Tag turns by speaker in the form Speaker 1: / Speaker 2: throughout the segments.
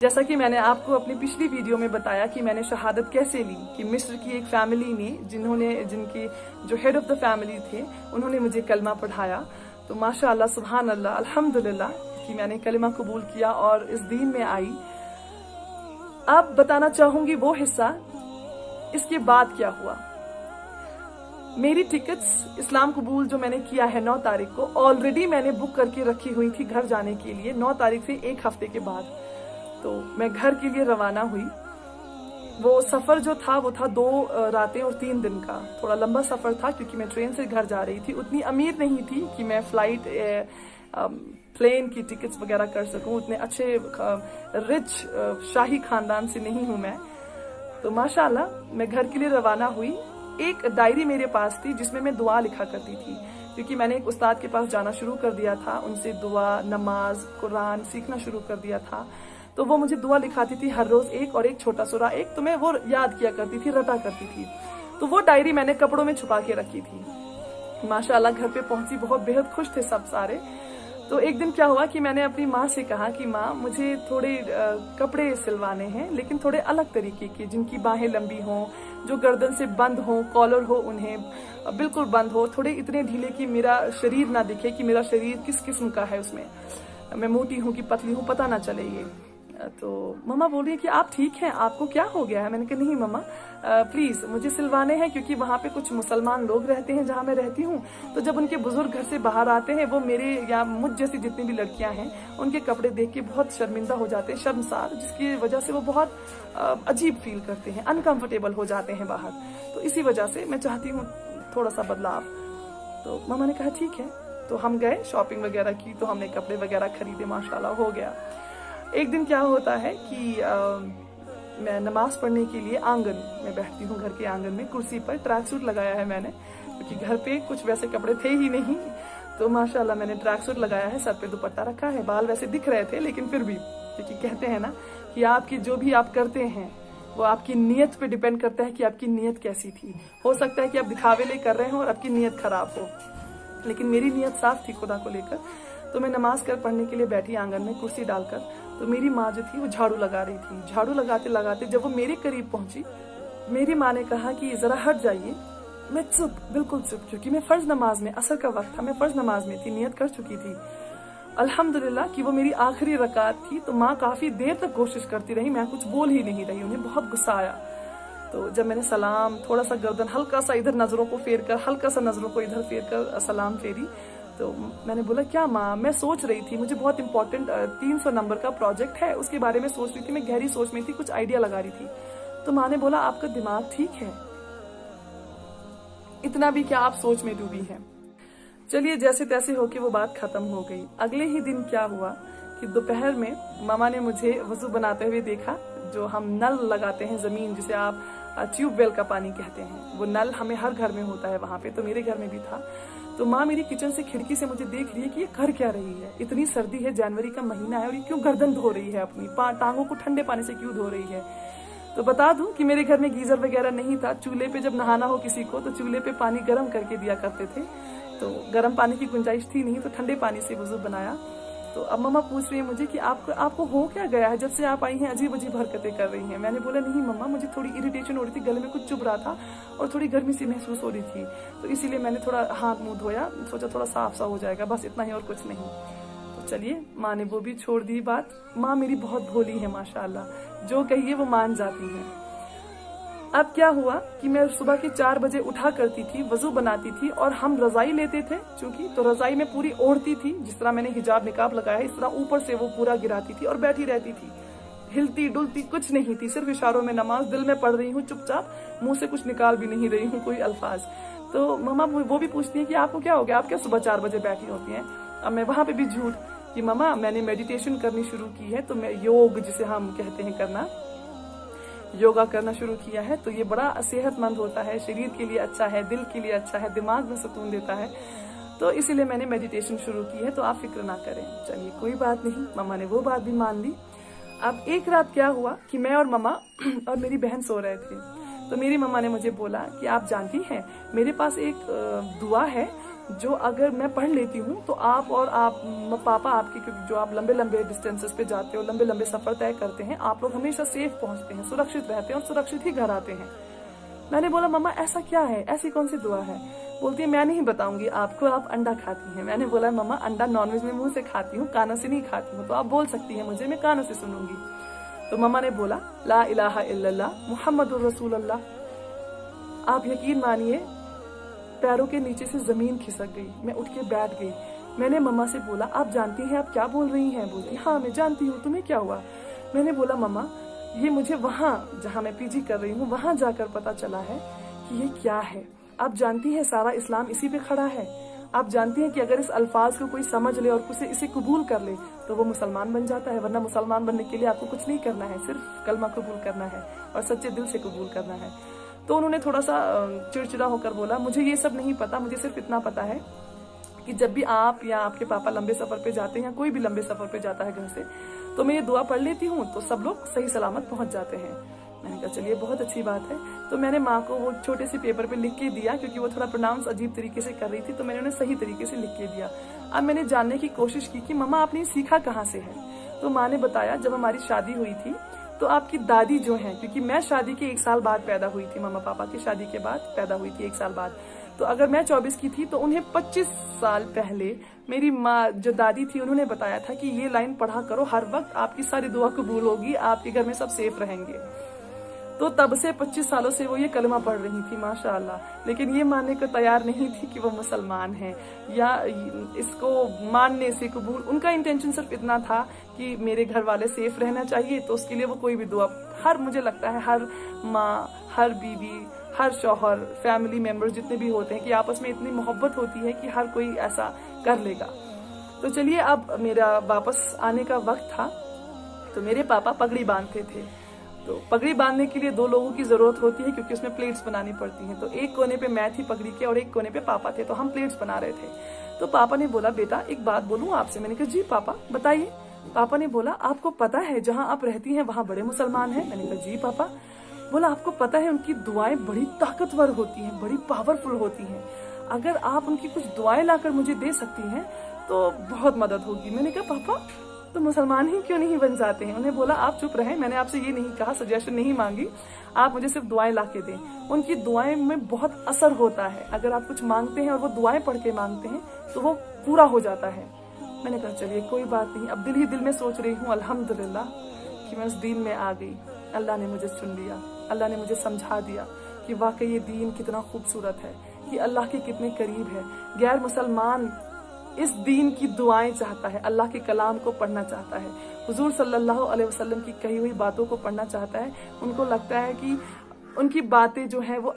Speaker 1: जैसा कि मैंने आपको अपनी पिछली वीडियो में बताया कि मैंने शहादत कैसे ली, कि मिस्र की एक फैमिली ने जिनकी जो हेड ऑफ द फैमिली थे उन्होंने मुझे कलमा पढ़ाया। तो माशाअल्लाह सुभान अल्लाह अल्हम्दुलिल्लाह कि मैंने कलमा कबूल किया और इस दीन में आई। अब बताना चाहूंगी वो हिस्सा, इसके बाद क्या हुआ। मेरी टिकट्स इस्लाम कबूल जो मैंने किया है 9 तारीख को, ऑलरेडी मैंने बुक करके रखी हुई थी घर जाने के लिए 9 तारीख से 1 हफ्ते के बाद। तो मैं घर के लिए रवाना हुई। वो सफर जो था वो था 2 रातें और 3 दिन का। थोड़ा लंबा सफर था क्योंकि मैं ट्रेन से घर जा रही थी। उतनी अमीर नहीं थी कि मैं प्लेन की टिकट्स वगैरह कर सकूं। उतने अच्छे रिच शाही खानदान से नहीं हूं मैं। तो माशाल्लाह मैं घर के लिए रवाना हुई। एक डायरी मेरे पास थी जिसमें मैं दुआ लिखा करती थी, क्योंकि मैंने एक उस्ताद के पास जाना शुरू कर दिया था। उनसे दुआ, नमाज, कुरान सीखना शुरू कर दिया था। तो वो मुझे दुआ लिखाती थी हर रोज एक, और एक छोटा सूरा एक, तो मैं वो याद किया करती थी, रटा करती थी। तो वो डायरी मैंने कपड़ों में छुपा के रखी थी। माशाल्लाह घर पे पहुंची, बहुत बेहद खुश थे सब सारे। तो एक दिन क्या हुआ कि मैंने अपनी माँ से कहा कि माँ मुझे थोड़े कपड़े सिलवाने हैं, लेकिन थोड़े अलग तरीके के, जिनकी बाहें लंबी हों, जो गर्दन से बंद हो, कॉलर हो उन्हें बिल्कुल बंद हो, थोड़े इतने ढीले कि मेरा शरीर ना दिखे कि मेरा शरीर किस किस्म का है, उसमें मैं मोटी हूँ कि पतली हूँ पता ना चले ये। तो मम्मा बोल रही है कि आप ठीक हैं, आपको क्या हो गया है। मैंने कहा नहीं मम्मा प्लीज मुझे सिलवाने हैं, क्योंकि वहां पे कुछ मुसलमान लोग रहते हैं जहां मैं रहती हूँ। तो जब उनके बुजुर्ग घर से बाहर आते हैं, वो मेरे या मुझ जैसी जितनी भी लड़कियां हैं उनके कपड़े देख के बहुत शर्मिंदा हो जाते हैं, शर्मसार, जिसकी वजह से वो बहुत अजीब फील करते हैं, अनकंफर्टेबल हो जाते हैं बाहर। तो इसी वजह से मैं चाहती हूँ थोड़ा सा बदलाव। तो मम्मा ने कहा ठीक है। तो हम गए, शॉपिंग वगैरह की, तो हमने कपड़े वगैरह खरीदे, माशाल्लाह हो गया। एक दिन क्या होता है कि मैं नमाज पढ़ने के लिए आंगन में बैठती हूँ, घर के आंगन में कुर्सी पर। ट्रैक सूट लगाया है मैंने, क्योंकि घर पे कुछ वैसे कपड़े थे ही नहीं। तो माशाल्लाह मैंने ट्रैक सूट लगाया है, सर पे दुपट्टा रखा है, बाल वैसे दिख रहे थे लेकिन फिर भी, क्योंकि कहते हैं ना कि आपकी जो भी आप करते हैं वो आपकी नीयत पे डिपेंड करता है कि आपकी नीयत कैसी थी। हो सकता है कि आप दिखावे लिए कर रहे हो और आपकी नीयत खराब हो, लेकिन मेरी नीयत साफ थी खुदा को लेकर। तो मैं नमाज कर पढ़ने के लिए बैठी आंगन में कुर्सी डालकर। तो मेरी माँ जो थी वो झाड़ू लगा रही थी। झाड़ू लगाते लगाते जब वो मेरे करीब पहुंची, मेरी माँ ने कहा कि जरा हट जाइए। मैं चुप, बिल्कुल चुप, क्योंकि मैं फर्ज नमाज में, असर का वक्त था, मैं फर्ज नमाज में थी, नियत कर चुकी थी। अल्हम्दुलिल्लाह कि वो मेरी आखिरी रकात थी। तो माँ काफी देर तक कोशिश करती रही, मैं कुछ बोल ही नहीं रही, उन्हें बहुत गुस्सा आया। तो जब मैंने सलाम, थोड़ा सा गर्दन हल्का सा इधर नजरों को फेर कर, हल्का सा नजरों को इधर फेर कर सलाम फेरी, तो मैंने बोला क्या माँ, मैं सोच रही थी, मुझे बहुत इंपॉर्टेंट 300 नंबर का प्रोजेक्ट है, उसके बारे में सोच रही थी, मैं गहरी सोच में थी, कुछ आइडिया लगा रही थी। तो माँ ने बोला आपका दिमाग ठीक है, इतना भी क्या आप सोच में डूबी हैं। चलिए जैसे तैसे होके वो बात खत्म हो गई। अगले ही दिन क्या हुआ कि दोपहर में मामा ने मुझे वजू बनाते हुए देखा। जो हम नल लगाते हैं जमीन, जिसे आप ट्यूबवेल का पानी कहते हैं, वो नल हमें हर घर में होता है वहां पे, तो मेरे घर में भी था। तो माँ मेरी किचन से खिड़की से मुझे देख रही है कि ये कर क्या रही है, इतनी सर्दी है, जनवरी का महीना है, और ये क्यों गर्दन धो रही है, अपनी टांगों को ठंडे पानी से क्यों धो रही है। तो बता दूं कि मेरे घर में गीजर वगैरह नहीं था। चूल्हे पे जब नहाना हो किसी को तो चूल्हे पे पानी गर्म करके दिया करते थे, तो गर्म पानी की गुंजाइश थी नहीं, तो ठंडे पानी से वजू बनाया। तो अब मम्मा पूछ रही है मुझे कि आपको हो क्या गया है, जब से आप आई हैं अजीब अजीब हरकतें कर रही हैं। मैंने बोला नहीं मम्मा, मुझे थोड़ी इरिटेशन हो रही थी, गले में कुछ चुभ रहा था और थोड़ी गर्मी सी महसूस हो रही थी, तो इसीलिए मैंने थोड़ा हाथ मुंह धोया, सोचा थोड़ा साफ सा हो जाएगा, बस इतना ही और कुछ नहीं। तो चलिए, माँ ने वो भी छोड़ दी बात। माँ मेरी बहुत भोली है माशाल्लाह, जो कहिए वो मान जाती है। अब क्या हुआ कि मैं सुबह के 4 बजे उठा करती थी, वजू बनाती थी, और हम रजाई लेते थे चूंकि, तो रजाई में पूरी ओढ़ती थी, जिस तरह मैंने हिजाब निकाब लगाया है इस तरह ऊपर से वो पूरा गिराती थी और बैठी रहती थी, हिलती डुलती कुछ नहीं थी, सिर्फ इशारों में नमाज दिल में पढ़ रही हूँ चुपचाप, मुंह से कुछ निकाल भी नहीं रही हूँ कोई अल्फाज। तो मम्मा वो भी पूछती है कि आपको क्या हो गया, आप क्या सुबह 4 बजे बैठी होती हैं। अब मैं वहां पे भी झूठ कि मम्मा मैंने मेडिटेशन करनी शुरू की है, तो मैं योग जिसे हम कहते हैं करना, योगा करना शुरू किया है, तो ये बड़ा सेहतमंद होता है, शरीर के लिए अच्छा है, दिल के लिए अच्छा है, दिमाग में सुकून देता है, तो इसीलिए मैंने मेडिटेशन शुरू की है, तो आप फिक्र ना करें। चलिए कोई बात नहीं, मम्मा ने वो बात भी मान ली। अब एक रात क्या हुआ कि मैं और मम्मा और मेरी बहन सो रहे थे। तो मेरी मम्मा ने मुझे बोला कि आप जानती हैं मेरे पास एक दुआ है जो अगर मैं पढ़ लेती हूँ तो आप और आप पापा आपके, क्योंकि जो आप लंबे लंबे डिस्टेंसेस पे जाते हो, लंबे लंबे सफर तय करते हैं, आप लोग हमेशा सेफ पहुंचते हैं, सुरक्षित रहते हैं और सुरक्षित ही घर आते हैं। मैंने बोला मम्मा ऐसा क्या है, ऐसी कौन सी दुआ है? बोलती है मैं नहीं बताऊंगी आपको, आप अंडा खाती हैं। मैंने बोला मम्मा अंडा नॉनवेज में मुंह से खाती हूँ, कानों से नहीं खाती हूँ, तो आप बोल सकती हैं मुझे, मैं कानों से सुनूंगी। तो मम्मा ने बोला ला इलाहा इल्लल्लाह मुहम्मदुर रसूलुल्लाह। आप यकीन मानिए पैरों के नीचे से जमीन खिसक गई, मैं उठ के बैठ गई। मैंने मम्मा से बोला आप जानती हैं आप क्या बोल रही हैं? बोलती हाँ मैं जानती हूँ, तुम्हें क्या हुआ? मैंने बोला मम्मा ये मुझे वहां जहां मैं पीजी कर रही हूँ वहां जाकर पता चला है कि ये क्या है। आप जानती हैं सारा इस्लाम इसी पे खड़ा है। आप जानती हैं कि अगर इस अल्फाज को कोई समझ ले और इसे कबूल कर ले तो वो मुसलमान बन जाता है, वरना मुसलमान बनने के लिए आपको कुछ नहीं करना है, सिर्फ कलमा कबूल करना है और सच्चे दिल से कबूल करना है। तो उन्होंने थोड़ा सा चिड़चिड़ा होकर बोला मुझे ये सब नहीं पता, मुझे सिर्फ इतना पता है कि जब भी आप या आपके पापा लंबे सफर पे जाते हैं या कोई भी लंबे सफर पे जाता है घर से, तो मैं ये दुआ पढ़ लेती हूँ तो सब लोग सही सलामत पहुंच जाते हैं। मैंने कहा चलिए बहुत अच्छी बात है। तो मैंने माँ को वो छोटे से पेपर पे लिख के दिया, क्योंकि वो थोड़ा प्रोनाउंस अजीब तरीके से कर रही थी, तो मैंने उन्हें सही तरीके से लिख के दिया। अब मैंने जानने की कोशिश की कि मम्मा आपने सीखा कहाँ से है? तो माँ ने बताया जब हमारी शादी हुई थी तो आपकी दादी जो है, क्योंकि मैं शादी के 1 साल बाद पैदा हुई थी, मम्मा पापा की शादी के बाद पैदा हुई थी 1 साल बाद, तो अगर मैं 24 की थी तो उन्हें 25 साल पहले मेरी माँ जो दादी थी उन्होंने बताया था कि ये लाइन पढ़ा करो हर वक्त, आपकी सारी दुआ कबूल होगी, आपके घर में सब सेफ रहेंगे। तो तब से 25 सालों से वो ये कलमा पढ़ रही थी माशाअल्लाह, लेकिन ये मानने को तैयार नहीं थी कि वो मुसलमान है या इसको मानने से कबूल। उनका इंटेंशन सिर्फ इतना था कि मेरे घर वाले सेफ रहना चाहिए, तो उसके लिए वो कोई भी दुआ, मुझे लगता है हर माँ, हर बीवी, हर शौहर, फैमिली मेंबर्स जितने भी होते हैं कि आपस में इतनी मोहब्बत होती है कि हर कोई ऐसा कर लेगा। तो चलिए अब मेरा वापस आने का वक्त था, तो मेरे पापा पगड़ी बांधते थे। तो पगड़ी बांधने के लिए 2 लोगों की जरूरत होती है, क्योंकि उसमें प्लेट्स बनानी पड़ती हैं। तो एक कोने पे मैं थी पगड़ी के और एक कोने पे पापा थे, तो हम प्लेट्स बना रहे थे। तो पापा ने बोला बेटा एक बात बोलूं आपसे? मैंने कहा जी पापा बताइए। पापा ने बोला आपको पता है जहाँ आप रहती हैं वहाँ बड़े मुसलमान हैं? मैंने कहा जी पापा। बोला आपको पता है उनकी दुआएं बड़ी ताकतवर होती हैं, बड़ी पावरफुल होती हैं, अगर आप उनकी कुछ दुआएं लाकर मुझे दे सकती हैं तो बहुत मदद होगी। मैंने कहा पापा तो मुसलमान ही क्यों नहीं बन जाते हैं? उन्हें बोला आप चुप रहें, मैंने आपसे ये नहीं कहा, सजेशन नहीं मांगी, आप मुझे सिर्फ दुआएं ला के दें। उनकी दुआएं में बहुत असर होता है, अगर आप कुछ मांगते हैं और वो दुआएं पढ़ के मांगते हैं तो वो पूरा हो जाता है। मैंने कहा चलिए कोई बात नहीं। अब दिल ही दिल में सोच रही हूँ अल्हम्दुलिल्लाह कि मैं उस दीन में आ गई, अल्लाह ने मुझे सुन लिया, अल्लाह ने मुझे समझा दिया कि वाकई ये दीन कितना खूबसूरत है, कि अल्लाह के कितने करीब है। गैर मुसलमान इस दीन की दुआएं चाहता है, अल्लाह के कलाम को पढ़ना चाहता है, हुजूर सल्लल्लाहु अलैहि वसल्लम की कही हुई बातों को पढ़ना चाहता है। उनको लगता है कि उनकी बातें जो है वो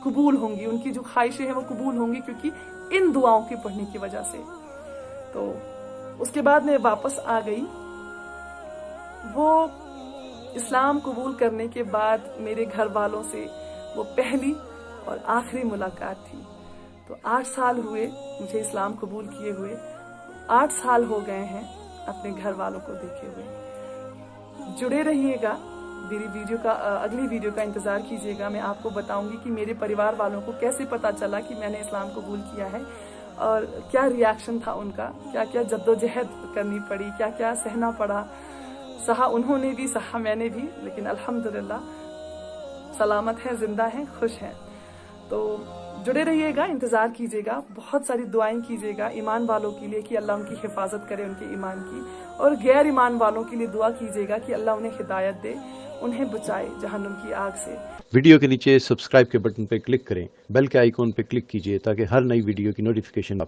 Speaker 1: कबूल होंगी, उनकी जो ख्वाहिशें हैं वो कबूल होंगी, क्योंकि इन दुआओं के पढ़ने की वजह से। तो उसके बाद मैं वापस आ गई। वो इस्लाम कबूल करने के बाद मेरे घर वालों से वो पहली और आखिरी मुलाकात थी। तो 8 साल हुए मुझे इस्लाम कबूल किए हुए, 8 साल हो गए हैं अपने घर वालों को देखे हुए। जुड़े रहिएगा, मेरी वीडियो का अगली वीडियो का इंतजार कीजिएगा। मैं आपको बताऊंगी कि मेरे परिवार वालों को कैसे पता चला कि मैंने इस्लाम कबूल किया है और क्या रिएक्शन था उनका, क्या क्या जद्दोजहद करनी पड़ी, क्या क्या सहना पड़ा। सहा उन्होंने भी, सहा मैंने भी, लेकिन अल्हम्दुलिल्लाह सलामत है, जिंदा है, खुश है। तो जुड़े रहिएगा, इंतजार कीजिएगा, बहुत सारी दुआएं कीजिएगा ईमान वालों के लिए कि अल्लाह उनकी हिफाजत करे उनके ईमान की, और गैर ईमान वालों के लिए दुआ कीजिएगा कि अल्लाह उन्हें हिदायत दे, उन्हें बचाए जहन्नुम की आग से।
Speaker 2: वीडियो के नीचे सब्सक्राइब के बटन पर क्लिक करें, बेल के आइकॉन पर क्लिक कीजिए ताकि हर नई वीडियो की नोटिफिकेशन